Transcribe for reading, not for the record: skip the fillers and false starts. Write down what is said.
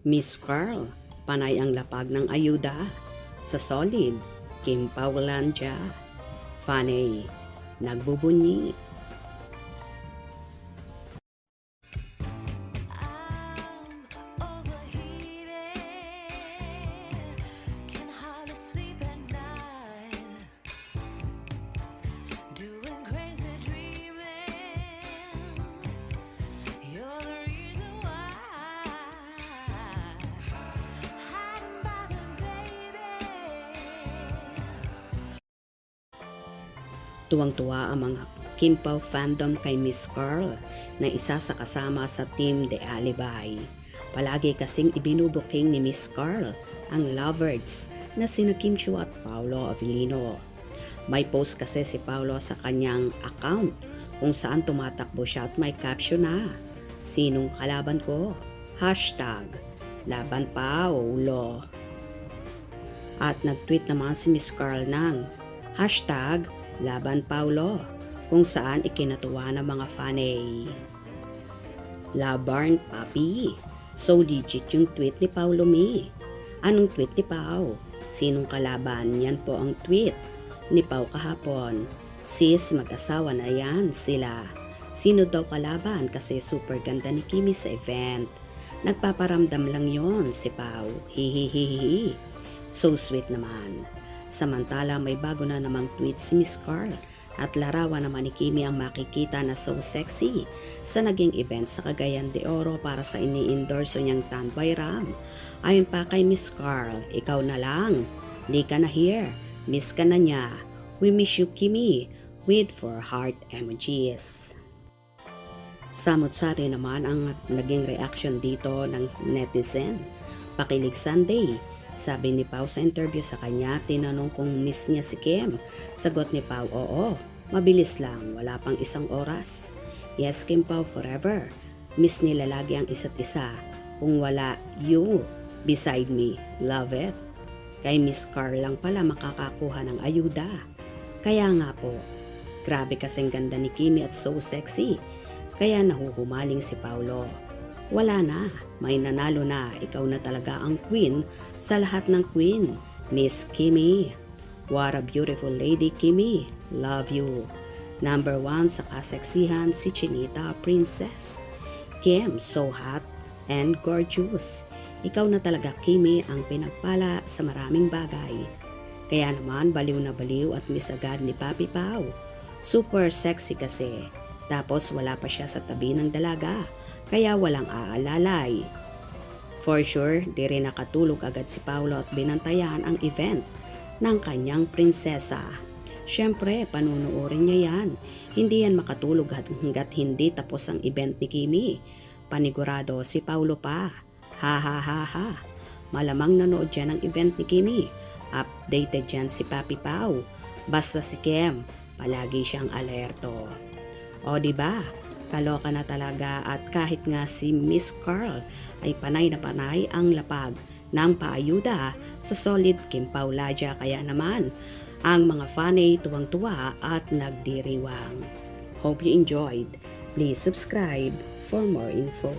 Miss Carl, panay ang lapag ng ayuda. Sa solid, Kim Paulandia. Fanny, nagbubunyi. Tuwang-tuwa ang mga Kim Pao fandom kay Miss Carl na isa sa kasama sa Team The Alibay. Palagi kasing ibinubuking ni Miss Carl ang lovebirds na sina Kim Chiu at Paolo Avellino. May post kasi si Paolo sa kanyang account kung saan tumatakbo siya at may caption na, "Sinong kalaban ko? Hashtag, Laban Paolo." At nag-tweet naman si Miss Carl ng hashtag, Laban Paolo, kung saan ikinatuwa ng mga fanay. Labarn Papi. So legit yung tweet ni Paulo Mi. Anong tweet ni Pau? Sinong kalaban? Yan po ang tweet ni Pau kahapon. Sis, mag-asawa na yan sila. Sino daw kalaban kasi super ganda ni Kimi sa event. Nagpaparamdam lang yon si Pau. Hihihihi. So sweet naman. Samantala may bago na namang tweet si Miss Carl at larawan naman ni Kimi ang makikita na so sexy sa naging event sa Cagayan de Oro para sa ini-endorso niyang Tanbay Ram. Ayon pa kay Miss Carl, ikaw na lang, di ka na here, miss ka na niya, we miss you Kimi, with 4 heart emojis. Samot-sari naman ang naging reaction dito ng netizen. Pakilig Sunday. Sabi ni Pau sa interview sa kanya, tinanong kung miss niya si Kim. Sagot ni Pau, oo, mabilis lang, wala pang 1 oras. Yes, Kim Pau forever. Miss nila lagi ang isa't isa. Kung wala, you beside me, love it. Kay Miss Carl lang pala makakakuha ng ayuda. Kaya nga po, grabe kasing ganda ni Kimi at so sexy. Kaya nahuhumaling si Paulo. Wala na, may nanalo na, ikaw na talaga ang queen sa lahat ng queen, Miss Kimi. What a beautiful lady, Kimi. Love you. Number 1 sa kaseksihan si Chinita Princess. Kim, so hot and gorgeous. Ikaw na talaga, Kimi, ang pinagpala sa maraming bagay. Kaya naman baliw na baliw at miss agad ni Papi Pau. Super sexy kasi. Tapos wala pa siya sa tabi ng dalaga. Kaya walang aalalay. For sure, di rin nakatulog agad si Paulo at binantayan ang event ng kanyang prinsesa. Siyempre, panunuorin niya yan. Hindi yan makatulog hanggat hindi tapos ang event ni Kimi. Panigurado si Paulo pa. Ha ha ha ha. Malamang nanood yan ang event ni Kimi. Updated yan si Papi Pau. Basta si Kim, palagi siyang alerto. O diba? Kaloka na talaga at kahit nga si Miss Carl ay panay na panay ang lapag ng paayuda sa solid Kim Paulandia, kaya naman ang mga fanay tuwang-tuwa at nagdiriwang. Hope you enjoyed. Please subscribe for more info.